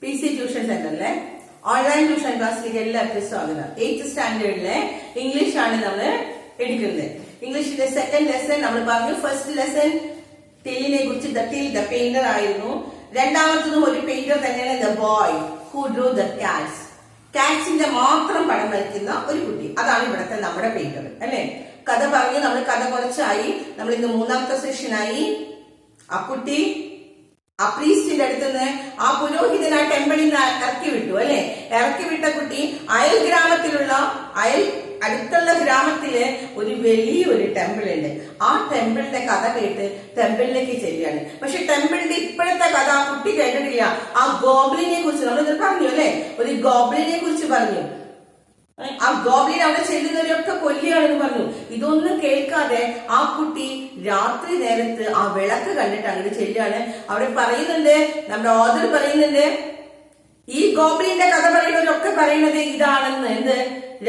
PC tuition സെന്ററിലെ online tuition ക്ലാസ്സിലേക്ക് എല്ലാവർക്കും സ്വാഗതം. 8th സ്റ്റാൻഡേർഡിലെ ഇംഗ്ലീഷ് ആണ് നമ്മൾ എടുക്കുന്നത്. ഇംഗ്ലീഷിന്റെ സെക്കൻഡ് ലെസൺ നമ്മൾ പറഞ്ഞു. ഫസ്റ്റ് ലെസൺ ടില്ലിനെ കുറിച്ച് ദ പെയിന്റർ ആയിരുന്നു. രണ്ടാമത്തതും ഒരു പെയിന്റർ തന്നെയാണ്, the boy who drew the cats. കാറ്റ്സിന്റെ മാത്രം പടം വരയ്ക്കുന്ന ഒരു കുട്ടി, അതാണ് ഇവിടത്തെ നമ്മുടെ പെയിന്റർ അല്ലെ. കഥ പറഞ്ഞു, നമ്മൾ കഥ കുറച്ചായി, നമ്മൾ ഇന്ന് മൂന്നാമത്തെ സെഷനായി. ആ കുട്ടി ആ പ്രീസ്റ്റിന്റെ അടുത്ത് നിന്ന് ആ പുരോഹിതൻ ആ ടെമ്പിളിൽ നിന്ന് ഇറക്കി വിട്ടു അല്ലെ. ഇറക്കി വിട്ട കുട്ടി അടുത്തുള്ള ഗ്രാമത്തില് ഒരു വലിയൊരു ടെമ്പിൾ ഉണ്ട്. ആ ടെമ്പിളിന്റെ കഥ കേട്ട് ടെമ്പിളിലേക്ക് ചെല്ലുകയാണ്. പക്ഷെ ടെമ്പിളിന്റെ ഇപ്പോഴത്തെ കഥ ആ കുട്ടി കേട്ടിട്ടില്ല. ആ ഗോബ്ലിനെ കുറിച്ച് നമ്മൾ പറഞ്ഞു അല്ലെ, ഒരു ഗോബ്ലിനെ കുറിച്ച് പറഞ്ഞു. ആ ഗോബ്ലിൻ അവിടെ ചെല്ലുന്നവരൊക്കെ കൊല്ലുകയാണെന്ന് പറഞ്ഞു. ഇതൊന്നും കേൾക്കാതെ ആ കുട്ടി രാത്രി നേരത്ത് ആ വിളക്ക് കണ്ടിട്ട് അങ്ങോട്ട് ചെല്ലുകയാണ്. അവിടെ പറയുന്നുണ്ട്, നമ്മുടെ ഓഥർ പറയുന്നുണ്ട്, ഈ ഗോബ്ലിന്റെ കഥ പറയുന്നവരൊക്കെ പറയുന്നത് ഇതാണെന്ന്. എന്ത്?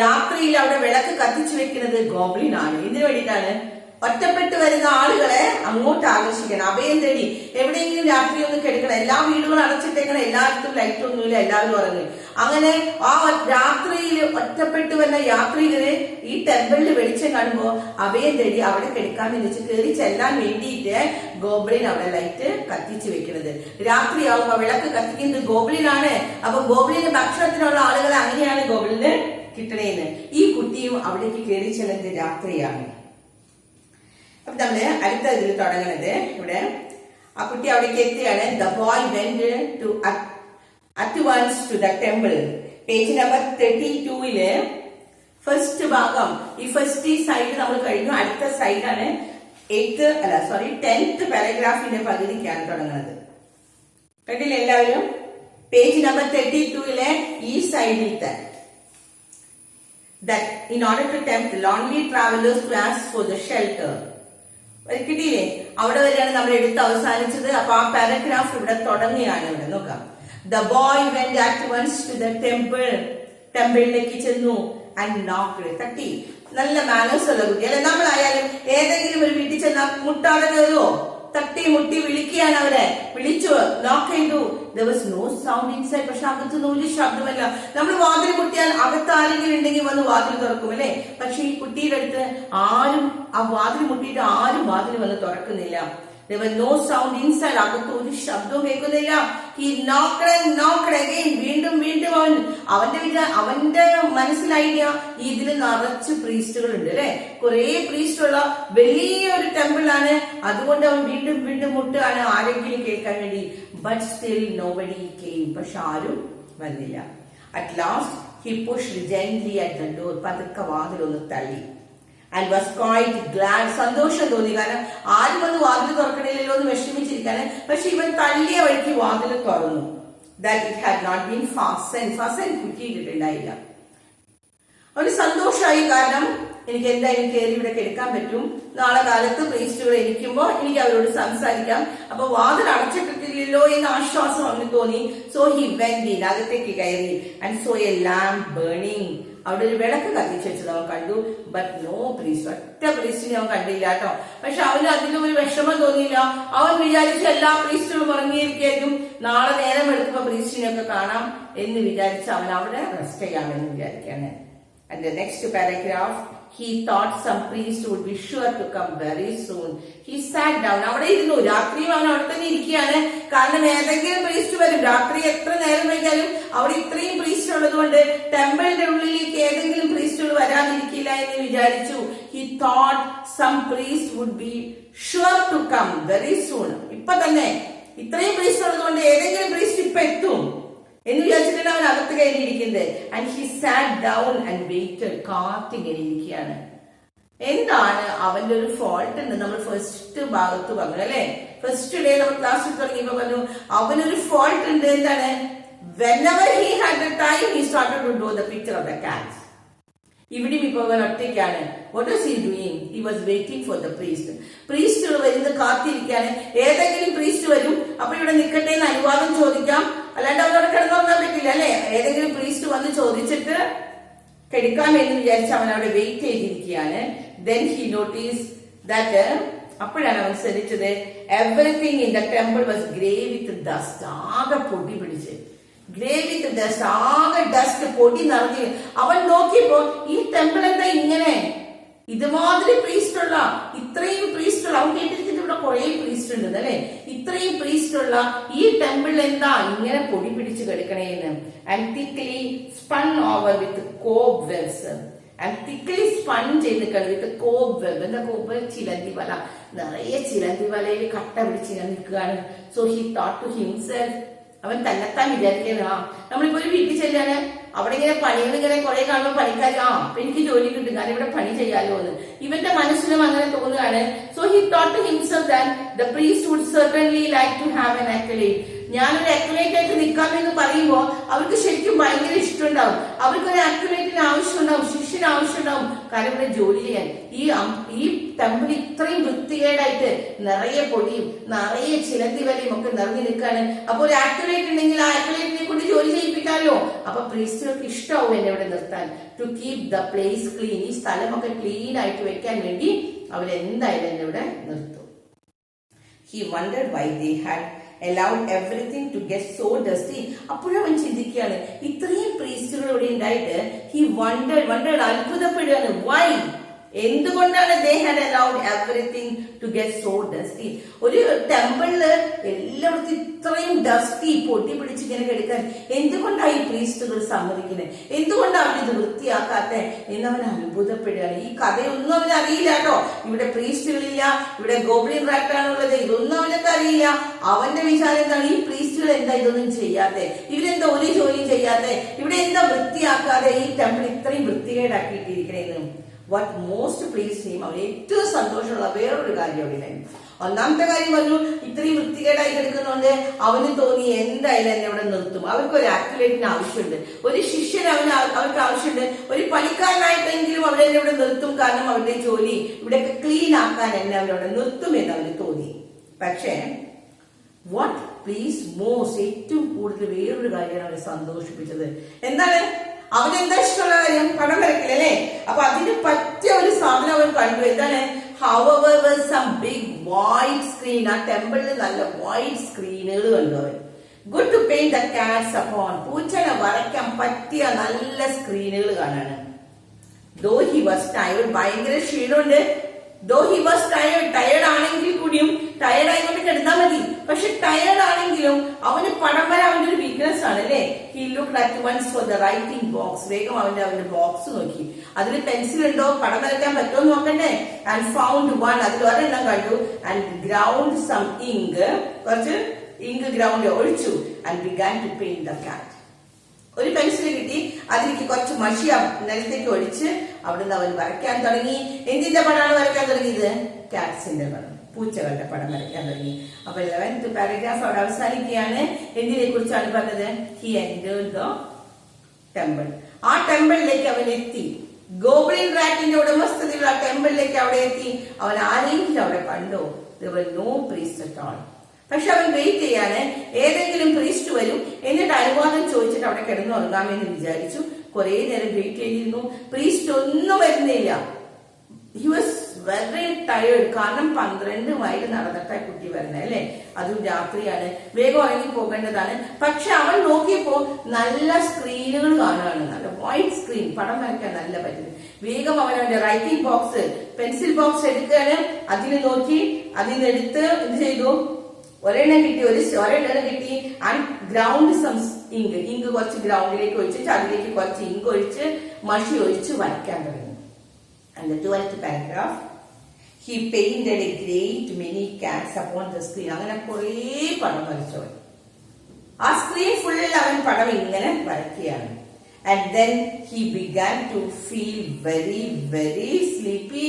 രാത്രിയിൽ അവിടെ വിളക്ക് കത്തിച്ചു വെക്കുന്നത് ഗോബ്ലിൻ ആണ്. ഇതിനു വേണ്ടിയിട്ടാണ് ഒറ്റപ്പെട്ട് വരുന്ന ആളുകളെ അങ്ങോട്ട് ആകർഷിക്കണം. അഭയം തേടി എവിടെയെങ്കിലും രാത്രി ഒന്ന് കിടക്കണം. എല്ലാ വീടുകളും അടച്ചിട്ടേക്കണം, എല്ലായിടത്തും ലൈറ്റ് ഒന്നുമില്ല, എല്ലാവരും ഉറങ്ങി. അങ്ങനെ ആ രാത്രിയിൽ ഒറ്റപ്പെട്ട് വരുന്ന യാത്രികര് ഈ ടെമ്പിളിൽ വെളിച്ചം കാണുമ്പോ അഭയം തേടി അവിടെ കിടക്കാന്ന് വെച്ച് കയറി ചെല്ലാൻ വേണ്ടിയിട്ട് ഗോബ്ലിൻ അവിടെ ലൈറ്റ് കത്തിച്ചു വെക്കുന്നത്. രാത്രിയാവുമ്പോ വിളക്ക് കത്തിക്കുന്നത് ഗോബ്ലിനാണ്. അപ്പൊ ഗോബ്ലിന് ഭക്ഷണത്തിനുള്ള ആളുകളെ അങ്ങനെയാണ് ഗോബ്ലിന് കിട്ടണേന്ന്. ഈ കുട്ടിയും അവിടേക്ക് കയറി ചെല്ലുന്നത് രാത്രിയാണ്. അപ്പൊ നമ്മള് അടുത്ത ഇതിൽ തുടങ്ങുന്നത്, ഇവിടെ ആ കുട്ടി അവിടേക്ക് എത്തുകയാണ്. The boy went to at once to the temple. Page number 32 first ഭാഗം. ഈ ഫസ്റ്റ് സൈഡ് നമ്മൾ കഴിഞ്ഞു. അടുത്ത സൈഡാണ് 10th പാരഗ്രാഫിന്റെ പകുതിക്കാണ് തുടങ്ങുന്നത്. കണ്ടില്ല എല്ലാവരും? പേജ് നമ്പർ 32 ഈ സൈഡിലത്തെ, that in order to tempt lonely travelers to ask for the shelter. കിട്ടിയില്ലേ? അവിടെ വരെയാണ് നമ്മൾ എടുത്ത് അവസാനിച്ചത്. അപ്പൊ ആ പാരഗ്രാഫ് ഇവിടെ തുടങ്ങിയാണ്. ഇവിടെ നോക്കാം. The boy went at once to the temple. ടെമ്പിളിലേക്ക് ചെന്നു and knocked. തട്ടി. നല്ല മാനേഴ്സ് ഉള്ള കുട്ടി അല്ലെ. നമ്മളായാലും ഏതെങ്കിലും ഒരു വീട്ടിൽ ചെന്നാൽ മുട്ടാതെ കയറുവോ? തട്ടി മുട്ടി വിളിക്കുകയാണ് അവരെ. വിളിച്ചു, knock ചെയ്തു. There was no sound inside. പക്ഷെ അകത്തുനിന്ന് ഒരു ശബ്ദമല്ല. നമ്മൾ വാതിൽ മുട്ടിയാൽ അകത്ത് ആരെങ്കിലും ഉണ്ടെങ്കിൽ വന്ന് വാതിൽ തുറക്കും അല്ലെ. പക്ഷെ ഈ കുട്ടിയുടെ അടുത്ത് ആരും ആ വാതിൽ മുട്ടിയിട്ട് ആരും വാതിൽ വന്ന് തുറക്കുന്നില്ല. There was no sound inside. അകത്ത് ഒരു ശബ്ദവും കേൾക്കുന്നില്ല. He knocked and knocked again. വീണ്ടും അവന്റെ മനസ്സിലായില്ല, ഇതില് നിറച്ച് പ്രീസ്റ്റുകൾ ഉണ്ട് അല്ലെ. കുറെ പ്രീസ്റ്റുള്ള വലിയൊരു ടെമ്പിൾ ആണ്. അതുകൊണ്ട് അവൻ വീണ്ടും മുട്ടുകയാണ് ആരെങ്കിലും കേൾക്കാൻ വേണ്ടി. But still nobody came. പക്ഷെ ആരും വന്നില്ല. At last he pushed gently at the door. പതുക്കെ വാതിലൊന്ന് തള്ളി. and was quite glad. സന്തോഷം തോന്നി. കാരണം ആരും വന്ന് വാതിൽ തുറക്കണില്ലല്ലോ എന്ന് വിഷമിച്ചിരിക്കാന്. പക്ഷെ ഇവൻ തള്ളിയ വഴിക്ക് വാതിൽ തുറന്നു. that it had not been fastened കുറ്റിയിട്ടിട്ടുണ്ടായില്ല. അവന് സന്തോഷമായി. കാരണം എനിക്ക് എന്തായാലും കയറി ഇവിടെ കിടക്കാൻ പറ്റും. നാളെ കാലത്ത് പ്രീസ്റ്റുകൾ ഇരിക്കുമ്പോ എനിക്ക് അവരോട് സംസാരിക്കാം. അപ്പൊ വാതിൽ അടച്ചിട്ടില്ലല്ലോ എന്ന ആശ്വാസം അവന് തോന്നി. So he went in. അകത്തേക്ക് കയറി. and saw a lamp burning. അവിടെ ഒരു വിളക്ക് കത്തിച്ചു വെച്ചത് അവൻ കണ്ടു. But no priest. ഒറ്റ പ്രീസ്റ്റിനെ അവൻ കണ്ടില്ല കേട്ടോ. പക്ഷെ അവന് അതിലും ഒരു വിഷമം തോന്നിയില്ല. അവൻ വിചാരിച്ചു എല്ലാ പ്രീസ്റ്റുകളും ഉറങ്ങിയിരിക്കും, നാളെ നേരം എടുക്കുമ്പോ പ്രീസ്റ്റിനെ ഒക്കെ കാണാം എന്ന് വിചാരിച്ച് അവൻ അവിടെ റെസ്റ്റ് ചെയ്യാമെന്ന് വിചാരിക്കാണ്. And the next paragraph, he thought some priest would be sure to come very soon. He sat down. അവിടെ ഇരുന്നു. രാത്രിയും അവൻ അവിടെ തന്നെ ഇരിക്കുകയാണ്. കാരണം ഏതെങ്കിലും പ്രീസ്റ്റ് വരും. രാത്രി എത്ര നേരം വൈകാലും അവിടെ ഇത്രയും പ്രീസ്റ്റ് ഉള്ളത് കൊണ്ട് ടെമ്പിളിന്റെ ഉള്ളിലേക്ക് ഏതെങ്കിലും പ്രീസ്റ്റുകൾ വരാതിരിക്കില്ല എന്ന് വിചാരിച്ചു. He thought some priest would be sure to come very soon. ഇപ്പൊ തന്നെ ഇത്രയും പ്രീസ്റ്റ് ഉള്ളത് കൊണ്ട് ഏതെങ്കിലും പ്രീസ്റ്റ് ഇപ്പൊ എത്തും എന്ന് വിചാരിച്ചിട്ടാണ് അവൻ അകത്ത് കയറിയിരിക്കുന്നത്. And he sat down and waited. കാത്തിങ്ങനെ ഇരിക്കുകയാണ്. എന്താണ് അവന്റെ ഒരു ഫോൾട്ട് ഉണ്ട്? നമ്മൾ ഫസ്റ്റ് ഭാഗത്ത് പറഞ്ഞു അല്ലെ. ഫസ്റ്റ് ഡേ നമ്മൾ ക്ലാസ്സിൽ തുടങ്ങിയപ്പോ പറഞ്ഞു അവനൊരു ഫോൾട്ട് ഉണ്ട്. എന്താണ്? whenever he had the time he started to draw the picture of the cats. ഇവിടെയും ഇപ്പൊ അവൻ ഒറ്റയ്ക്കാണ്. what was he doing? He was waiting for the priest. പ്രീസ്റ്റുകൾ വരുന്നത് കാത്തിരിക്കാണ്. ഏതെങ്കിലും പ്രീസ്റ്റ് വരും, അപ്പൊ ഇവിടെ നിൽക്കട്ടെ എന്ന് അനുവാദം ചോദിക്കാം. അല്ലാണ്ട് അവരോട് കിടന്നുറങ്ങാൻ പറ്റില്ല അല്ലെ. ഏതെങ്കിലും പ്രീസ്റ്റ് വന്ന് ചോദിച്ചിട്ട് കിടക്കാം എന്ന് വിചാരിച്ച് അവൻ അവിടെ വെയിറ്റ് ചെയ്തിരിക്കുകയാണ്. then he noticed that അപ്പോഴാണ് അവൻ ശ്രദ്ധിച്ചത്, everything in the temple was grey with dust. ആകെ പൊടി പിടിച്ച് ഗ്രേ വിത്ത് ഡസ്റ്റ്, ആകെ ഡസ്റ്റ് പൊടി നിറഞ്ഞ്. അവൻ നോക്കിയപ്പോ ഈ ടെമ്പിൾ എന്താ ഇങ്ങനെ, ഇതുമാതിരി പ്രീസ്റ്റ് ഉള്ള, ഇത്രയും പ്രീസ്റ്റ് ഉള്ള, അവൻ കേട്ടിരിക്കുന്നത് ഇവിടെ കുറെ പ്രീസ്റ്റ് ഉണ്ട് അല്ലെ, ഇത്രയും പ്രീസ്റ്റ് ഉള്ള ഈ ടെമ്പിൾ എന്താ ഇങ്ങനെ പൊടി പിടിച്ച് കിടക്കണേന്ന്. And thickly spun over with cobwebs, and thickly spun ചെയ്ത് വിത്ത് കോബ് വെബ്. എന്താ കോബ്? ചിലന്തി വല, നിറയെ ചിലന്തി വലയിൽ കട്ട പിടിച്ച് ഇങ്ങനെ നിൽക്കുകയാണ്. So he thought to himself, അവൻ തന്നെത്താൻ വിചാരിക്കുന്നത്, ആ നമ്മളിപ്പോ ഒരു വീട്ടിൽ ചെല്ലാണ്, അവിടെ ഇങ്ങനെ പണികൾ ഇങ്ങനെ കുറെ കാണുമ്പോൾ പണിക്കാർ, ആ അപ്പൊ എനിക്ക് ജോലി കിട്ടും, കാരണം ഇവിടെ പണി ചെയ്യാലോ എന്ന് ഇവന്റെ മനസ്സിലും അങ്ങനെ തോന്നുകയാണ്. So he thought to himself that the priest would certainly like to have an acolyte. ഞാനൊരു അക്വലേറ്റ് ആയിട്ട് നിൽക്കാമെന്ന് പറയുമ്പോൾ അവർക്ക് ശരിക്കും ഭയങ്കര ഇഷ്ടമുണ്ടാവും, അവർക്കൊരു അക്വലേറ്റിന് ആവശ്യമുണ്ടാവും, ശിഷ്യന് ആവശ്യമുണ്ടാവും, കാരണം ഇവിടെ ജോലി ചെയ്യാൻ. ഈ ടെമ്പിൾ ഇത്രയും വൃത്തികേടായിട്ട് നിറയെ പൊടിയും നിറയെ ചിലന്തി വലയും ഒക്കെ നിറഞ്ഞു നിൽക്കാണ്. അപ്പൊ ഒരു ആക്വലേറ്റ് ഉണ്ടെങ്കിൽ ആ ആക്വലേറ്റിനെ കൊണ്ട് ജോലി ചെയ്യിപ്പിക്കാമല്ലോ. അപ്പൊ പ്രീസ്റ്റുകൾക്ക് ഇഷ്ടമാവും എന്നെ ഇവിടെ നിർത്താൻ. To keep the place clean, ഈ സ്ഥലമൊക്കെ ക്ലീൻ ആയിട്ട് വെക്കാൻ വേണ്ടി അവരെന്തായാലും എന്നെ ഇവിടെ നിർത്തും. He wondered why they had allowed everything to get so dusty. അപ്പോഴവൻ ചിന്തിക്കുകയാണ്, ഇത്രയും പ്രീസ്റ്റുകൾ ഇവിടെ ഉണ്ടായിട്ട് ഹി വണ്ടർഡ് അത്ഭുതപ്പെടുകയാണ്. വൈ, എന്തുകൊണ്ടാണ് they had allowed everything to get so dusty? ഒരു ടെമ്പിളില് എല്ലായിടത്തും ഇത്രയും ഡസ്റ്റി പൊട്ടി പിടിച്ചിങ്ങനെ കിടക്കാൻ എന്തുകൊണ്ടാണ് ഈ പ്രീസ്റ്റുകൾ സമ്മതിക്കുന്നത്, എന്തുകൊണ്ടാണ് അവരിത് വൃത്തിയാക്കാത്ത എന്നവൻ അത്ഭുതപ്പെടുകയാണ്. ഈ കഥയൊന്നും അവന് അറിയില്ല കേട്ടോ. ഇവിടെ പ്രീസ്റ്റുകളില്ല, ഇവിടെ ഗോബ്ലിൻ റാറ്റാണുള്ളത്, ഇതൊന്നും അവനൊക്കെ അറിയില്ല. അവന്റെ വിചാരം എന്താണ്, ഈ പ്രീസ്റ്റുകൾ എന്താ ഇതൊന്നും ചെയ്യാതെ, ഇവരെന്താ ഒരു ജോലിയും ചെയ്യാതെ, ഇവിടെ എന്താ വൃത്തിയാക്കാതെ ഈ ടെമ്പിൾ ഇത്രയും വൃത്തികേടാക്കിയിട്ടിരിക്കണേന്ന്. വാട്ട് മോസ്റ്റ് പ്ലീസ് ഹിം, അവന് ഏറ്റവും സന്തോഷമുള്ള വേറൊരു കാര്യം അവിടെ. ഒന്നാമത്തെ കാര്യം പറഞ്ഞു, ഇത്രയും വൃത്തികേടായി കിടക്കുന്നുണ്ട് അവന് തോന്നി എന്തായാലും എന്നെ ഇവിടെ നിർത്തും. അവർക്ക് ഒരു ആക്യുലേറ്റിന് ആവശ്യമുണ്ട്, ഒരു ശിഷ്യൻ അവർക്ക് ആവശ്യമുണ്ട്, ഒരു പണിക്കാരനായിട്ടെങ്കിലും അവിടെ എന്നെ ഇവിടെ നിർത്തും, കാരണം അവരുടെ ജോലി ഇവിടെയൊക്കെ ക്ലീൻ ആക്കാൻ എന്നെ അവരവിടെ നിർത്തും എന്ന് അവന് തോന്നി. പക്ഷേ വാട്ട് പ്ലീസ് മോസ്റ്റ്, ഏറ്റവും കൂടുതൽ വേറൊരു കാര്യമാണ് അവരെ സന്തോഷിപ്പിച്ചത്. എന്താണ്? അവനെന്താ ഇഷ്ടമുള്ള കാര്യം? പടം വരയ്ക്കില്ലേ? അപ്പൊ അതിന് പറ്റിയ ഒരു സാധനം അവൻ കണ്ടു. എന്താണ്? however was some big white screen. ആ ടെമ്പിളിൽ നല്ല വൈറ്റ് സ്ക്രീനുകൾ കണ്ടു അവൻ. Good to paint the cats upon, പൂച്ചനെ വരയ്ക്കാൻ പറ്റിയ നല്ല സ്ക്രീനുകൾ കാണാണ്. ദോ ഹി വാസ് ടയർഡ്, ഭയങ്കര ക്ഷീണമുണ്ട്. ദോ ഹി വാസ് ടയർഡ് ആണെങ്കിൽ കൂടിയും, ടയർഡ് ആയിക്കൊണ്ട് കിടന്നാൽ മതി, പക്ഷെ ടയർഡ് ആണെങ്കിലും അവന് പടം വരെ അവന്റെ ഒരു വീക്ക്നെസ് ആണ് അല്ലെ. He looked at once for the writing box. വേഗം അവന്റെ ബോക്സ് നോക്കി, അതിൽ പെൻസിൽ ഉണ്ടോ, പടം വരയ്ക്കാൻ പറ്റുമോ നോക്കണ്ടേ. ആൻഡ് ഫൗണ്ട് വൺ, അതിൽ ഒരെണ്ണം കണ്ടു. ആൻഡ് ഗ്രൗണ്ട് സം ഇങ്ക്, കുറച്ച് ഇങ്ക് ഗ്രൗണ്ട് ഒഴിച്ചു. And began to paint the cat. ഒരു പെൻസിൽ കിട്ടി, അതിലേക്ക് കുറച്ച് മഷി നിലത്തേക്ക് ഒഴിച്ച് അവിടുന്ന് അവൻ വരയ്ക്കാൻ തുടങ്ങി. എന്തിന്റെ പടമാണ് വരയ്ക്കാൻ തുടങ്ങിയത്? കാറ്റ്സിന്റെ പടം, പൂച്ചകളുടെ പടം വരയ്ക്കാൻ തുടങ്ങി. അപ്പൊ 11th പാരഗ്രാഫ് അവിടെ അവസാനിക്കുകയാണ്. എന്തിനെ കുറിച്ചാണ് പറഞ്ഞത്? He entered the temple. ആ ടെമ്പിളിലേക്ക് അവൻ എത്തി. ഗോബ്ലിൻ റാറ്റിന്റെ ഉടമസ്ഥതയിലുള്ള ആ ടെമ്പിളിലേക്ക് അവിടെ എത്തി. അവൻ ആരെങ്കിലും അവിടെ കണ്ടോ? there were no priest at all. പക്ഷെ അവൻ വെയിറ്റ് ചെയ്യാണ്, ഏതെങ്കിലും പ്രീസ്റ്റ് വരും, എന്നിട്ട് അനുവാദം ചോദിച്ചിട്ട് അവിടെ കിടന്നുറങ്ങാമെന്ന് വിചാരിച്ചു. കുറെ നേരം വെയിറ്റ് ചെയ്തിരുന്നു, പ്രീസ്റ്റ് ഒന്നും വരുന്നില്ല. ഹി വാസ് വെരി ടയേർഡ്, കാരണം 12 മൈൽ നടന്നിട്ടാ കുട്ടി വരണേ അല്ലെ, അതും രാത്രിയാണ്, വേഗം ഉറങ്ങി പോകേണ്ടതാണ്. പക്ഷെ അവൻ നോക്കിയപ്പോ നല്ല സ്ക്രീനുകൾ കാണുകയാണ്, നല്ല വൈറ്റ് സ്ക്രീൻ, പടം വരയ്ക്കാൻ നല്ല പറ്റുന്നത്. വേഗം അവൻ അവന്റെ റൈറ്റിംഗ് ബോക്സ്, പെൻസിൽ ബോക്സ് എടുക്കുകയാണ്. അതിൽ നോക്കി, അതിനെടുത്ത് എന്ത് ചെയ്തു? ഒരെണ്ണം കിട്ടി. ആൻഡ് ഗ്രൗണ്ട് സം ഇങ്ക് കുറച്ച് ഗ്രൗണ്ടിലേക്ക് ഒഴിച്ചിട്ട് അതിലേക്ക് കുറച്ച് ഇങ്ക് ഒഴിച്ച് മഷി ഒഴിച്ച് വരയ്ക്കാൻ തുടങ്ങി. And the 12th paragraph, he painted a great many cats upon the screen. അങ്ങനെ കുറെ പടം വരച്ചവൻ. ആ സ്ക്രീൻ ഫുൾ അവൻ പടം ഇങ്ങനെ വരയ്ക്കുകയാണ്. And then he began to feel very very sleepy.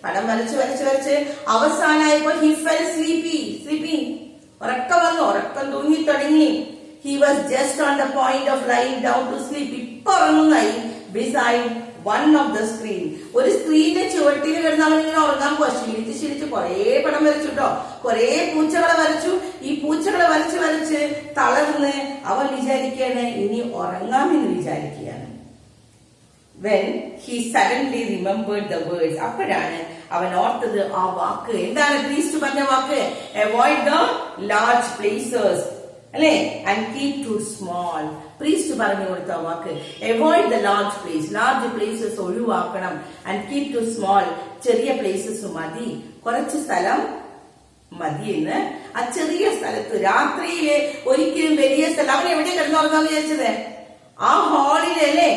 പടം വരച്ച് അവസാനമായപ്പോ he felt sleepy. ഉറക്കം തൂങ്ങി തുടങ്ങി. He was just on the point of lying down to sleep. ഇപ്പൊ ഉറങ്ങുന്നായി. Beside one of the screen, ഒരു സ്ക്രീനിന്റെ ചുവട്ടിൽ കിടന്ന് അവൻ ഇങ്ങനെ ഉറങ്ങാൻ പോവാ. ശീലിച്ച് കുറെ പടം വരച്ചു കേട്ടോ, കുറെ പൂച്ചകളെ വരച്ചു. ഈ പൂച്ചകളെ വരച്ച് തളർന്ന് അവൻ വിചാരിക്കുകയാണ് ഇനി ഉറങ്ങാമെന്ന് വിചാരിക്കുകയാണ്. When he suddenly remembered the words, അപ്പോഴാണ് അവൻ ഓർത്തത് ആ വാക്ക്. എന്താണ് പ്രീസ്റ്റ് പറഞ്ഞ വാക്ക്? Avoid the large places. അല്ലെ? And keep to small. Priest പറഞ്ഞു കൊടുത്ത വാക്ക് avoid the large place. Large places ഒഴിവാക്കണം. And keep to small. ചെറിയ പ്ലേസസ് മതി, കുറച്ച് സ്ഥലം മതിയെന്ന്. ആ ചെറിയ സ്ഥലത്ത് രാത്രിയില് ഒരിക്കലും വലിയ സ്ഥലം, അവൻ എവിടെ കിടന്നുറങ്ങാന്ന് വിചാരിച്ചത്? ആ ഹാളില് അല്ലേ?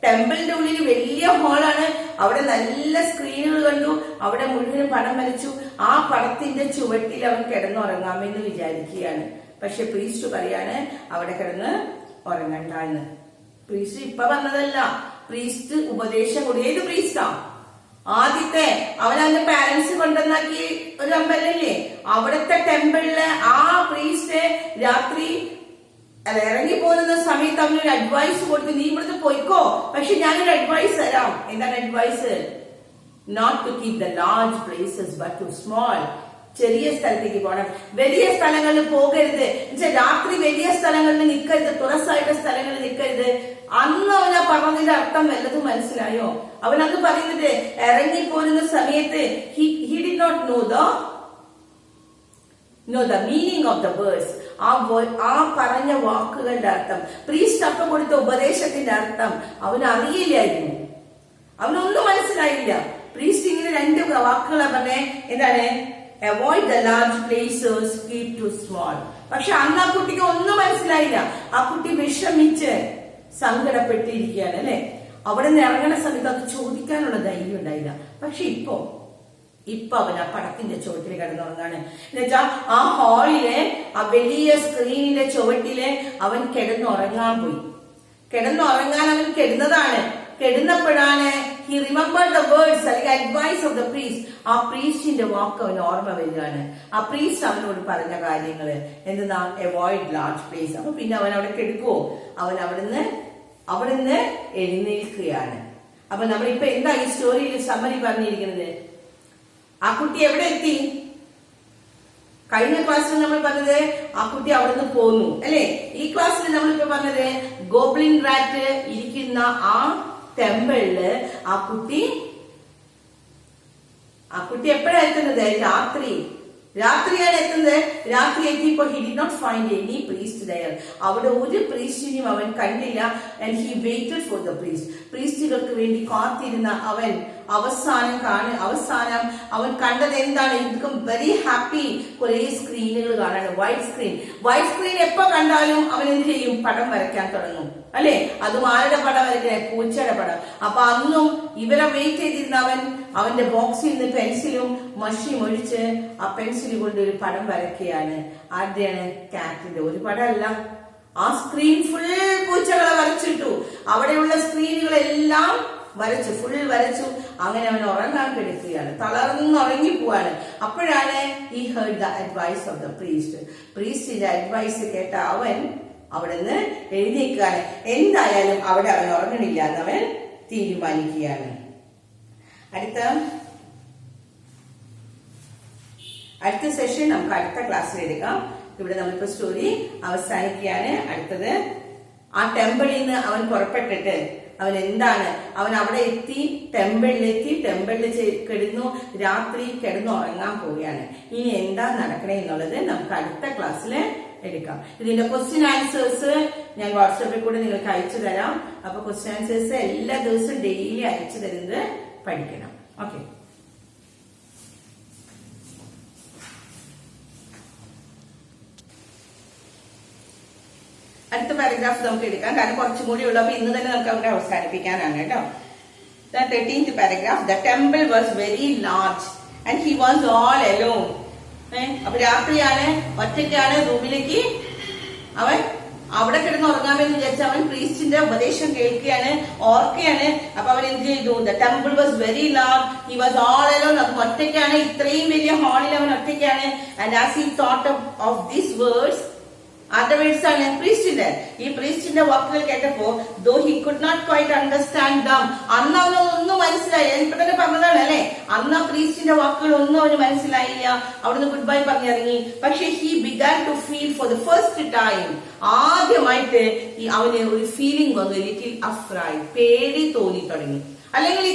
ടെമ്പിളിന്റെ ഉള്ളിൽ വലിയ ഹാളാണ്. അവിടെ നല്ല സ്ക്രീനുകൾ കണ്ടു, അവിടെ മുഴുവനും പടം വരച്ചു. ആ പടത്തിന്റെ ചുവട്ടിൽ അവൻ കിടന്നുറങ്ങാമെന്ന് വിചാരിക്കുകയാണ്. പക്ഷെ പ്രീസ്റ്റ് പറയാണ് അവിടെ കിടന്ന് ഉറങ്ങണ്ട എന്ന്. പ്രീസ്റ്റ് ഇപ്പൊ വന്നതല്ല, പ്രീസ്റ്റ് ഉപദേശം കൂടി. ഏത് പ്രീസ്റ്റാ? ആദ്യത്തെ അവൻ അവന്റെ പാരന്റ്സ് കൊണ്ടുവന്നാക്കി ഒരു അമ്പലല്ലേ, അവിടുത്തെ ടെമ്പിളില് ആ പ്രീസ്റ്റ് രാത്രി ഇറങ്ങി പോകുന്ന സമയത്ത് അവനൊരു അഡ്വൈസ് കൊടുത്തു, നീ ഇവിടുന്ന് പോയിക്കോ, പക്ഷെ ഞാനൊരു അഡ്വൈസ് തരാം. എന്താണ് advice? Not to keep the large places but to small. ചെറിയ സ്ഥലത്തേക്ക് പോകണം, വലിയ സ്ഥലങ്ങളിൽ പോകരുത്. രാത്രി വലിയ സ്ഥലങ്ങളിൽ നിൽക്കരുത്, തുറസായിട്ട് സ്ഥലങ്ങളിൽ നിൽക്കരുത്. അന്ന് അവനാ പറഞ്ഞതിന്റെ അർത്ഥം വല്ലതും മനസ്സിലായോ? അവനത് പറയുന്നത് ഇറങ്ങിപ്പോരുന്ന സമയത്ത് he did not know the meaning of the words. ആ പറഞ്ഞ വാക്കുകളുടെ അർത്ഥം, പ്രീസ്റ്റ് അപ്പ കൊടുത്ത ഉപദേശത്തിന്റെ അർത്ഥം അവന് അറിയില്ലായിരുന്നു. അവനൊന്നും മനസ്സിലായില്ല. പ്രീസ്റ്റ് ഇങ്ങനെ രണ്ട് വാക്കുകളാ പറഞ്ഞേ, എന്താണ്? Avoid the large places, keep to small. പക്ഷെ അന്ന് ആ കുട്ടിക്ക് ഒന്നും മനസ്സിലായില്ല. ആ കുട്ടി വിഷമിച്ച് സങ്കടപ്പെട്ടിരിക്കുകയാണ് അല്ലെ? അവിടെ നിന്ന് ഇറങ്ങുന്ന സമയത്ത് അത് ചോദിക്കാനുള്ള ധൈര്യം ഉണ്ടായില്ല. പക്ഷെ ഇപ്പൊ അവൻ ആ പടത്തിന്റെ ചുവട്ടിൽ കിടന്നുറങ്ങാണ്. എന്നുവെച്ചാ ആ ഹാളിലെ ആ വലിയ സ്ക്രീനിന്റെ ചുവട്ടില് അവൻ കിടന്നുറങ്ങാൻ പോയി. കിടന്നുറങ്ങാൻ അവൻ കിടന്നതാണ്. കിടന്നപ്പോഴാണ് he remembered the words, അല്ലെങ്കിൽ advice of the priest. ആ പ്രീസ്റ്റിന്റെ വാക്ക് അവന് ഓർമ്മ വരികയാണ്. ആ പ്രീസ്റ്റ് അവനോട് പറഞ്ഞ കാര്യങ്ങള് എന്തെന്നാ? Avoid large place. അപ്പൊ പിന്നെ അവൻ അവിടെ കിടക്കുവോ? അവൻ അവിടുന്ന് എഴുന്നേൽക്കുകയാണ്. അപ്പൊ നമ്മളിപ്പോ എന്താ ഈ സ്റ്റോറിയിൽ സമ്മറി പറഞ്ഞിരിക്കുന്നത്? ആ കുട്ടി എവിടെ എത്തി? കഴിഞ്ഞ ക്ലാസ്സിൽ നമ്മൾ പറഞ്ഞത് ആ കുട്ടി അവിടുന്ന് പോന്നു അല്ലെ? ഈ ക്ലാസ്സിൽ നമ്മളിപ്പോ പറഞ്ഞത് ഗോബ്ലിൻ റാറ്റ് ഇരിക്കുന്ന ആ ടെമ്പിളില് ആ കുട്ടി എപ്പോഴാണ് എത്തുന്നത്? രാത്രിയാണ് എത്തുന്നത്. രാത്രി എത്തിയപ്പോ he did not find any priest there. അവിടെ ഒരു പ്രീസ്റ്റിനെയും അവൻ കണ്ടില്ല. and he waited for the priest. പ്രീസ്റ്റുകൾക്ക് വേണ്ടി കാത്തിരുന്ന അവൻ അവസാനം അവൻ കണ്ടത് എന്താണ്? ഇതൊക്കെ വെരി ഹാപ്പി. കുറെ സ്ക്രീനുകൾ കാണാണ്, വൈറ്റ് സ്ക്രീൻ എപ്പോ കണ്ടാലും അവൻ എന്ത് ചെയ്യും? പടം വരയ്ക്കാൻ തുടങ്ങും അല്ലെ? അതും ആരുടെ പടം വരയ്ക്കണേ? പൂച്ചയുടെ പടം. അപ്പൊ അന്നും ഇവരെ വെയിറ്റ് ചെയ്തിരുന്ന അവന്റെ ബോക്സിൽ നിന്ന് പെൻസിലും മഷിയും ഒഴിച്ച് ആ പെൻസിൽ കൊണ്ട് ഒരു പടം വരയ്ക്കുകയാണ്. ആരുടെയാണ്? കാറ്റിന്റെ. ഒരു പടമല്ല, ആ സ്ക്രീൻ ഫുൾ പൂച്ചകളെ വരച്ചിട്ടു. അവിടെയുള്ള സ്ക്രീനുകളെല്ലാം ഫുൾ വരച്ചു. അങ്ങനെ അവൻ ഉറങ്ങാൻ കിടക്കുകയാണ്, തളർന്നുറങ്ങിപ്പോവാണ്. അപ്പോഴാണ് he heard the advice of the priest. പ്രീസ്റ്റിന്റെ അഡ്വൈസ് കേട്ട അവൻ അവിടുന്ന് എഴുന്നേൽക്കുകയാണ്. എന്തായാലും അവിടെ അവൻ ഉറങ്ങണില്ല എന്നവൻ തീരുമാനിക്കുകയാണ്. അടുത്ത സെഷൻ നമുക്ക് അടുത്ത ക്ലാസ്സിൽ എടുക്കാം. ഇവിടെ നമ്മളിപ്പോ സ്റ്റോറി അവസാനിക്കുകയാണ്. അടുത്തത് ആ ടെമ്പിളിൽ നിന്ന് അവൻ പുറപ്പെട്ടിട്ട് അവൻ അവിടെ എത്തി, ടെമ്പിളിൽ കിടന്നു, രാത്രി കിടന്നുറങ്ങാൻ പോവുകയാണ്. ഇനി എന്താ നടക്കണേ എന്നുള്ളത് നമുക്ക് അടുത്ത ക്ലാസ്സിൽ എടുക്കാം. ഇതിന്റെ ക്വസ്റ്റ്യൻ ആൻസേഴ്സ് ഞാൻ വാട്സാപ്പിൽ കൂടെ നിങ്ങൾക്ക് അയച്ചു തരാം. അപ്പൊ ക്വസ്റ്റ്യൻ ആൻസേഴ്സ് എല്ലാ ദിവസവും ഡെയിലി അയച്ചു തരുന്നത് പഠിക്കണം. ഓക്കെ. അടുത്ത പാരഗ്രാഫ് നമുക്ക് എടുക്കാം, കാരണം കുറച്ചും കൂടി ഉള്ളു. അപ്പൊ ഇന്ന് തന്നെ നമുക്ക് അവിടെ അവസാനിപ്പിക്കാനാണ് കേട്ടോ. The 13th paragraph. The temple was very large and he was all alone. അപ്പൊ രാത്രിയാണ്, ഒറ്റയ്ക്കാണ്. റൂമിലേക്ക് അവൻ അവിടെ കിടന്ന് ഉറങ്ങാമെന്ന് വിചാരിച്ച അവൻ പ്രീസ്റ്റിന്റെ ഉപദേശം കേൾക്കുകയാണ്, ഓർക്കുകയാണ്. അപ്പൊ അവൻ എന്ത് ചെയ്തു? The temple was very large. He was all alone. അത് ഒറ്റയ്ക്കാണ്, ഇത്രയും വലിയ ഹാളിൽ അവൻ ഒറ്റയ്ക്കാണ്. And as he thought of these words, other words ആണ് പ്രീസ്റ്റിന്റെ. ഈ പ്രീസ്റ്റിന്റെ വാക്കുകൾ കേട്ടപ്പോ though he could not quite understand them, അന്ന് അവനൊന്നും മനസ്സിലായില്ല. ഇപ്പൊ തന്നെ പറഞ്ഞതാണ് അല്ലെ, അന്ന് ആ പ്രീസ്റ്റിന്റെ വാക്കുകൾ ഒന്നും അവന് മനസ്സിലായില്ല. അവിടുന്ന് ഗുഡ് ബൈ പറഞ്ഞിറങ്ങി. പക്ഷെ he began to feel for the first time, ആദ്യമായിട്ട് അവന് ഒരു ഫീലിംഗ് വന്നു, ലിറ്റിൽ അഫ്രൈഡ്, പേടി തോന്നി തുടങ്ങി. അല്ലെങ്കിൽ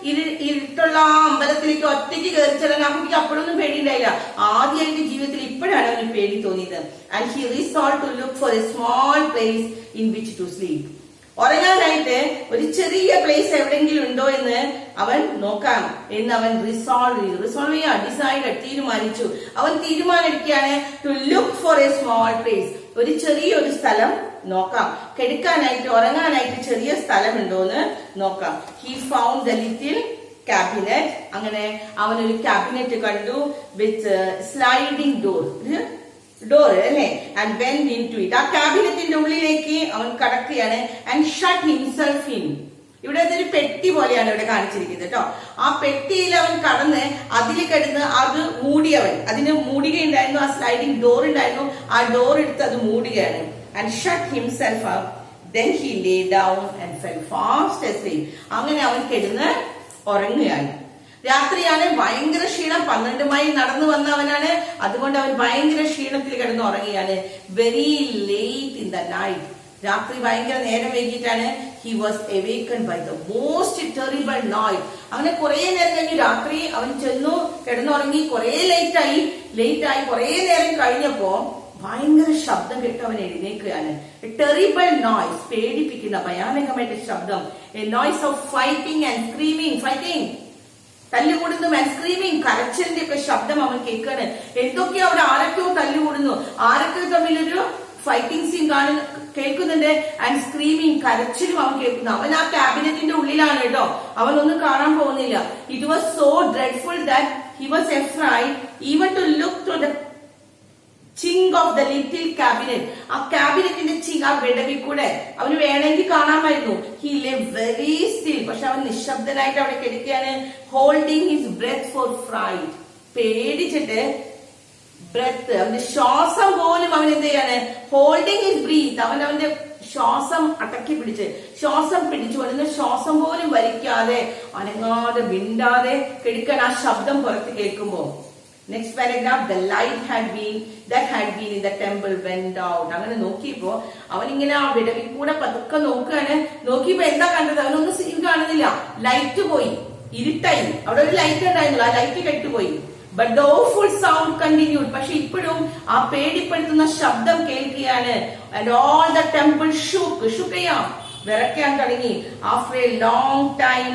ഇരുട്ടുള്ള ആ അമ്പലത്തിലേക്ക് ഒറ്റയ്ക്ക് കയറി ചെല്ലാൻ ആ കുട്ടിക്ക് അപ്പോഴൊന്നും പേടിയുണ്ടായില്ല. ആദ്യമായിട്ട് ജീവിതത്തിൽ ഇപ്പോഴാണ് അവന് പേടി തോന്നിയത്. And he resolve to look for a small place in which to sleep. ഉറങ്ങാനായിട്ട് ഒരു ചെറിയ പ്ലേസ് എവിടെയെങ്കിലും ഉണ്ടോ എന്ന് അവൻ നോക്കാം എന്ന് അവൻ റിസോൾവ് ചെയ്യാൻ തീരുമാനിച്ചു. അവൻ തീരുമാനിക്കുകയാണ് to look for a small place. ഒരു ചെറിയൊരു സ്ഥലം നോക്കാം, കിടക്കാനായിട്ട് ഉറങ്ങാനായിട്ട് ചെറിയ സ്ഥലം ഉണ്ടോന്ന് നോക്കാം. He found the little cabinet. അങ്ങനെ അവനൊരു ക്യാബിനറ്റ് കണ്ടു വിത്ത് സ്ലൈഡിംഗ് ഡോർ അല്ലെ. And went into it. ആ ക്യാബിനറ്റിന്റെ ഉള്ളിലേക്ക് അവൻ കടക്കുകയാണ്. And shut himself in. ഇവിടെ അതൊരു പെട്ടി പോലെയാണ് ഇവിടെ കാണിച്ചിരിക്കുന്നത് കേട്ടോ. ആ പെട്ടിയിൽ അവൻ കടന്ന് അതിൽ കിടന്ന് അത് മൂടിയവൻ. അതിന് മൂടുകയുണ്ടായിരുന്നു, ആ സ്ലൈഡിംഗ് ഡോർ ഉണ്ടായിരുന്നു. ആ ഡോർ എടുത്ത് അത് മൂടുകയാണ്. And shut himself up. Then he lay down and fell fast asleep. അങ്ങനെ അവൻ കിടന്ന് ഉറങ്ങുകയാണ്. രാത്രിയാണ്, ഭയങ്കര ക്ഷീണം. 12 മൈൽ നടന്നു വന്നവനാണ്. അതുകൊണ്ട് അവൻ ഭയങ്കര ക്ഷീണത്തിൽ കിടന്ന് ഉറങ്ങുകയാണ്. Very late in the night. രാത്രി ഭയങ്കര നേരം വൈകിട്ടാണ്. He was awakened by the most terrible noise. അങ്ങനെ കുറെ നേരം കഴിഞ്ഞു. രാത്രി അവൻ ചെന്നു കിടന്നുറങ്ങി. കുറെ ലേറ്റായി കുറെ നേരം കഴിഞ്ഞപ്പോ ഭയങ്കര ശബ്ദം കേട്ട് അവൻ എഴുന്നേൽക്കുകയാണ്. ടെറിബിൾ നോയ്സ്, പേടിപ്പിക്കുന്ന ഭയാനകമായിട്ട് ശബ്ദം. A noise of fighting and screaming. Fighting, തല്ലുകൂടുന്നു, ആൻഡ് സ്ക്രീമിംഗ്, കരച്ചിലിന്റെ ഒക്കെ ശബ്ദം അവൻ കേൾക്കാണ്. എന്തൊക്കെയോ അവിടെ ആരൊക്കെയോ തല്ലുകൂടുന്നു, ആരൊക്കെയോ തമ്മിലൊരു ഫൈറ്റിംഗ് സീൻ കേൾക്കുന്നുണ്ട്. ആൻഡ് സ്ക്രീമിംഗ്, കരച്ചിലും അവൻ കേൾക്കുന്നു. അവൻ ആ ക്യാബിനറ്റിന്റെ ഉള്ളിലാണ് കേട്ടോ. അവനൊന്നും കാണാൻ പോകുന്നില്ല. It was so dreadful that he was afraid even to look through the chink of the little cabinet. ആ ക്യാബിനറ്റിന്റെ ചിങ്ക്, ആ വിടവിൽ കൂടെ അവന് വേണമെങ്കിൽ കാണാമായിരുന്നു. He lay very still. പക്ഷെ അവൻ നിശബ്ദനായിട്ട് അവിടെ കിടക്കുകയാണ്. Holding his breath for fright. പേടിച്ചിട്ട് ബ്രെത്ത്, അവന്റെ ശ്വാസം പോലും അവൻ എന്ത് ചെയ്യാണ്? Holding his breath. അവന്റെ ശ്വാസം അടക്കി പിടിച്ച്, ശ്വാസം പിടിച്ചുകൊണ്ടിരുന്ന ശ്വാസം പോലും വലിക്കാതെ അനങ്ങാതെ മിണ്ടാതെ കിടക്കാൻ ആ ശബ്ദം പുറത്ത് കേൾക്കുമ്പോ. Next paragraph. The light that had been in the temple went out. അങ്ങനെ നോക്കിയപ്പോ അവനിങ്ങനെ ആ വിടവിൽ കൂടെ പതുക്കെ നോക്കുകയാണ്. നോക്കിയപ്പോ എന്താ കണ്ടത്? അവനൊന്നും സീൻ കാണുന്നില്ല. ലൈറ്റ് പോയി, ഇരുട്ടായി. അവിടെ ഒരു ലൈറ്റ് ഉണ്ടായിരുന്നു, ആ ലൈറ്റ് കെട്ടുപോയി. But the awful sound continued. പക്ഷെ ഇപ്പോഴും ആ പേടിപ്പെടുത്തുന്ന ശബ്ദം കേൾക്കുകയാണ്. And all the temple shook വിറയ്ക്കാൻ തുടങ്ങി. After a long time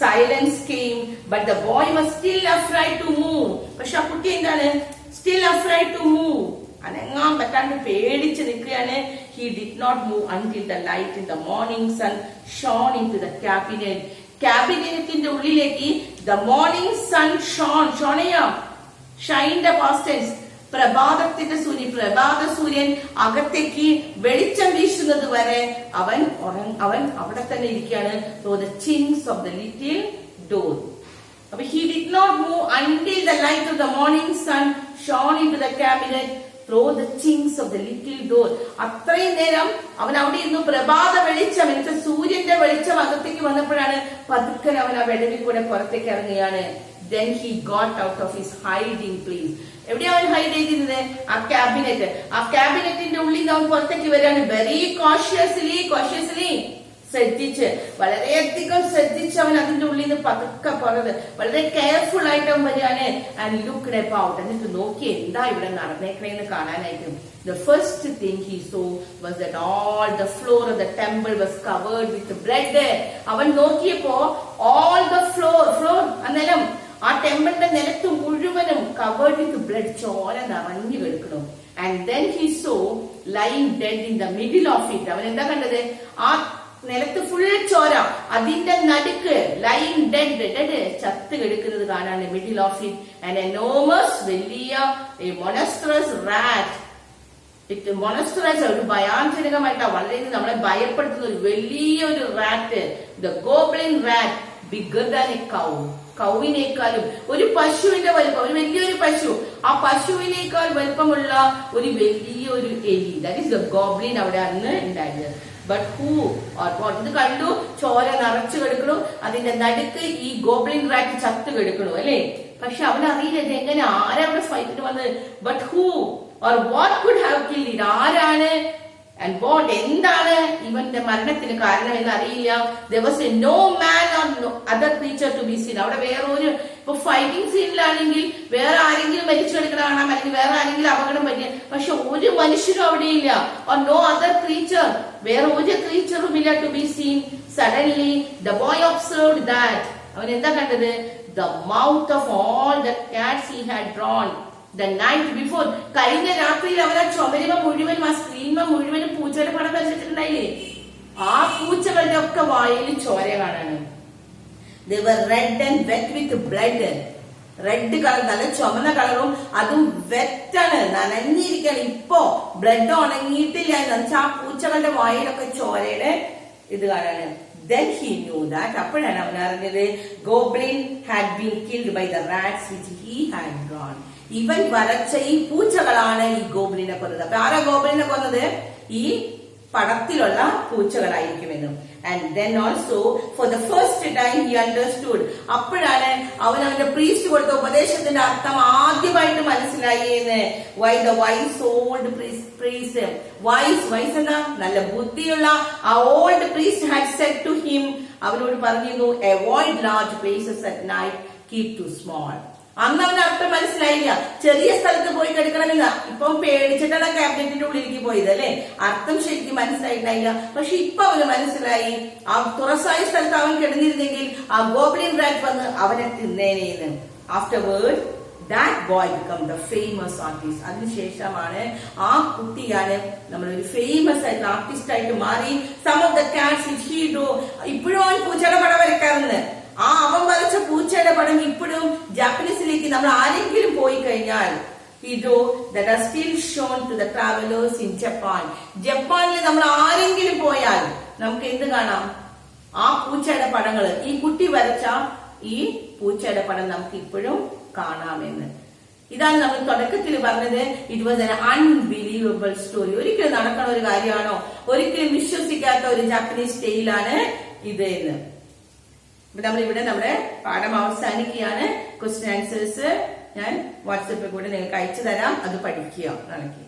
silence came, but the boy was still afraid to move. പക്ഷെ ആ കുട്ടി എന്താണ്? Still afraid to move. അനങ്ങാൻ പറ്റാണ്ട് പേടിച്ച് നിൽക്കുകയാണ്. He did not move until the light in the morning sun shone in to the cabinet. ക്യാബിനറ്റിന്റെ ഉള്ളിലേക്ക് ദ മോർണിംഗ് സൺ ഷൈൻ്റെ പാസ്റ്റ് ടെൻസ്. പ്രഭാത സൂര്യൻ അകത്തേക്ക് വെളിച്ചം വീശുന്നത് വരെ അവൻ അവിടെ തന്നെ ഇരിക്കുകയാണ്. The Ching's of the little door. അപ്പൊ he did not move until the light of the morning sun shone into the cabinet through the chinks of the little door. അത്രയും നേരം അവൻ അവിടെ ഇരുന്നു. പ്രഭാത വെളിച്ചം, എനിക്ക് സൂര്യന്റെ വെളിച്ചം അകത്തേക്ക് വന്നപ്പോഴാണ് പതുക്കൻ അവൻ ആ വെടവിൽ കൂടെ പുറത്തേക്ക് ഇറങ്ങുകയാണ്. Then he got out of his hiding place. എവിടെയാ അവൻ ഹൈഡ് ചെയ്തിരുന്നത്? ആ ക്യാബിനറ്റിന്റെ ഉള്ളിൽ നിന്ന് അവൻ പുറത്തേക്ക് വരികയാണ്. വെരി കോഷ്യസ്ലി ശ്രദ്ധിച്ച്, വളരെയധികം ശ്രദ്ധിച്ച് അവൻ അതിന്റെ ഉള്ളിൽ നിന്ന് പതുക്കെ പുറത്ത് വളരെ കെയർഫുൾ ആയിട്ട് അവൻ വരികയാണ്. And looked about. എന്നിട്ട് നോക്കി എന്താ ഇവിടെ നടന്നേക്കണേന്ന് കാണാനായിട്ടും. The first thing he saw was that all the floor of the temple was covered with blood. അവൻ നോക്കിയപ്പോ all the floor നിലം, ആ ടെമ്പിളിന്റെ നിലത്ത് മുഴുവനും covered with blood, ചോര നിറഞ്ഞു കിടക്കണം. And then he saw lying dead in the middle of it. അവൻ എന്താ കണ്ടത്? ആ നിലത്ത് ഫുൾ ചോര, അതിന്റെ നടുക്ക് ലൈങ് ഡെഡ് ചത്ത് കിടക്കുന്നത് കാണാണ്. Middle of it an enormous, വലിയ മൊണസ്ട്രസ് റാറ്റ്. മൊണസ്ട്രസ് ഒരു ഭയാനകമായിട്ടാണ്, വളരെ നമ്മളെ ഭയപ്പെടുത്തുന്ന ഒരു വലിയൊരു rat. The goblin rat, bigger than a cow. കൗവിനേക്കാളും ഒരു പശുവിന്റെ വലിപ്പം, ഒരു വലിയൊരു പശു, ആ പശുവിനേക്കാൾ വലിപ്പമുള്ള ഒരു വലിയൊരു എലി. ദാറ്റ് ഈസ് ദ ഗോബ്ലിൻ അവിടെ അന്ന് ഉണ്ടായത്. But who or what? ഇത് കണ്ടു, ചോര നിറച്ചു കിടക്കണു, അതിന്റെ നടുക്ക് ഈ ഗോബ്ലിൻ റാറ്റ് ചത്ത് കിടക്കണു അല്ലെ. പക്ഷെ അവനറിയില്ല ഇത് എങ്ങനെ, ആരവിടെ ഫൈറ്റിന് വന്നത്. But who or what could have killed it? ആരാണ് And what എന്താണ് ഇവന്റെ മരണത്തിന് കാരണം എന്ന് അറിയില്ല. There was no man or no other creature to be seen. അവിടെ വേറെ ഒരു ഇപ്പൊ ഫൈറ്റിംഗ് സീനിലാണെങ്കിൽ വേറെ ആരെങ്കിലും മരിച്ചെടുക്കണ കാണാം, അല്ലെങ്കിൽ വേറെ ആരെങ്കിലും അപകടം പറ്റിയ, പക്ഷെ ഒരു മനുഷ്യരും അവിടെ ഇല്ല. or no other creature, വേറെ ഒരു ക്രീച്ചറും ഇല്ല to be seen. Suddenly the boy observed that, അവൻ എന്താ കണ്ടത്? The mouth of all the cats he had drawn the night before. കഴിഞ്ഞ രാത്രിയിൽ അവൻ ആ ചുമരുമ മുഴുവനും ആ സ്ക്രീൻമ മുഴുവനും പൂച്ചയുടെ പടം വരച്ചിട്ടുണ്ടായില്ലേ, ആ പൂച്ചകളുടെ ഒക്കെ വായിൽ ചോര കാണാണ്. They were red and wet with blood. Red colour, നല്ല ചുമന്ന കളറും, അതും വെറ്റാണ്, നനഞ്ഞിരിക്കാണ്. ഇപ്പോ ബ്ലഡ് ഉണങ്ങിയിട്ടില്ല എന്ന് വെച്ചാൽ ആ പൂച്ചകളുടെ വായിലൊക്കെ ചോരയുടെ ഇത് കാണാണ്. Then he knew that, അപ്പോഴാണ് അവൻ അറിഞ്ഞത്, Goblin had been killed by the rats which he had drawn. ഇവൻ വരച്ച ഈ പൂച്ചകളാണ് ഈ ഗോബ്ലിനെ കൊന്നത്. അപ്പൊ ആരാ ഗോബ്ലിനെ കൊന്നത്? ഈ പടത്തിലുള്ള പൂച്ചകളായിരിക്കുമെന്നും. And then also for the first time he understood, അപ്പോഴാണ് അവൻ അവന്റെ പ്രീസ്റ്റ് കൊടുത്ത ഉപദേശത്തിന്റെ അർത്ഥം ആദ്യമായിട്ട് മനസ്സിലായി എന്ന്. Why the wise old priest, wise എന്താ? നല്ല ബുദ്ധിയുള്ള ആ old priest had said to him, അവനോട് പറഞ്ഞിരുന്നു, avoid large places at night, keep too small. അന്ന് അവന്റെ അർത്ഥം മനസ്സിലായില്ല, ചെറിയ സ്ഥലത്ത് പോയി കിടക്കണമെന്ന. ഇപ്പം പേടിച്ചിട്ടാണ് ക്യാബിനറ്റിന്റെ ഉള്ളിലേക്ക് പോയത് അല്ലെ, അർത്ഥം ശരിക്കും മനസ്സിലായിട്ടില്ല. പക്ഷെ ഇപ്പൊ അവന് മനസ്സിലായി, ആ തുറസായ സ്ഥലത്ത് അവൻ കിടന്നിരുന്നെങ്കിൽ ആ ഗോബ്ലിൻ റാറ്റ് വന്ന് അവനെ തിന്നേനേന്ന്. Afterward that boy become the famous artist. അതിനുശേഷമാണ് ആ കുട്ടിയാണ് നമ്മളൊരു ഫേമസ് ആയിട്ടുള്ള ആർട്ടിസ്റ്റ് ആയിട്ട് മാറി. Some of the cats which he drew, ഇപ്പോഴും അവൻ പൂച്ചയുടെ പടം വരയ്ക്കാറുണ്ട്. ആ അവൻ വരച്ച പൂച്ചയുടെ പടം ഇപ്പോഴും ജാപ്പനീസിലേക്ക് നമ്മൾ ആരെങ്കിലും പോയി കഴിഞ്ഞാൽ he drew that are still shown to the travelers in Japan. ജപ്പാനിൽ നമ്മൾ ആരെങ്കിലും പോയാൽ നമുക്ക് എന്ത് കാണാം? ആ പൂച്ചയുടെ പടങ്ങള്, ഈ കുട്ടി വരച്ച ഈ പൂച്ചയുടെ പടം നമുക്ക് ഇപ്പോഴും കാണാമെന്ന്. ഇതാണ് നമ്മൾ തുടക്കത്തിൽ പറഞ്ഞത്. It was an unbelievable story. ഒരിക്കലും നടക്കണ ഒരു കാര്യമാണോ? ഒരിക്കലും വിശ്വസിക്കാത്ത ഒരു ജാപ്പനീസ് ടെയിലാണ് ഇത് എന്ന്. അപ്പൊ നമ്മളിവിടെ നമ്മുടെ പാഠം അവസാനിക്കുകയാണ്. ക്വസ്റ്റ്യൻ ആൻസേഴ്സ് ഞാൻ വാട്സപ്പിൽ കൂടെ നിങ്ങൾക്ക് അയച്ചു തരാം, അത് പഠിക്കുക. നടക്കി.